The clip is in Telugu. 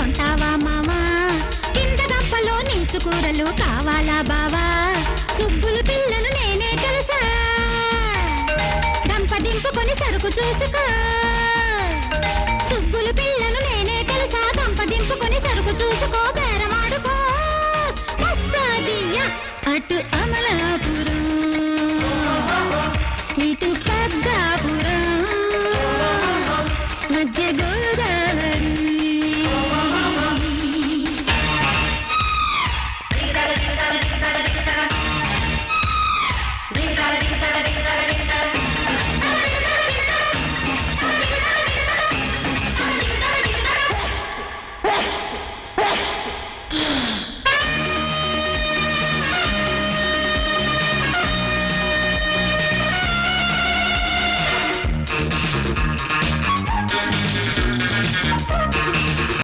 కొంటావా మావా కింద గంపలో నీచు కూరలు కావాలా బావా సుబ్బులు పిల్లను నేనే తెలుసా గంప దింపుకొని సరుకు చూసుకో సుబ్బులు పిల్లను నేనే తెలుసా గంప దింపుకొని సరుకు చూసుకో బేరమాడుకో అటు అమల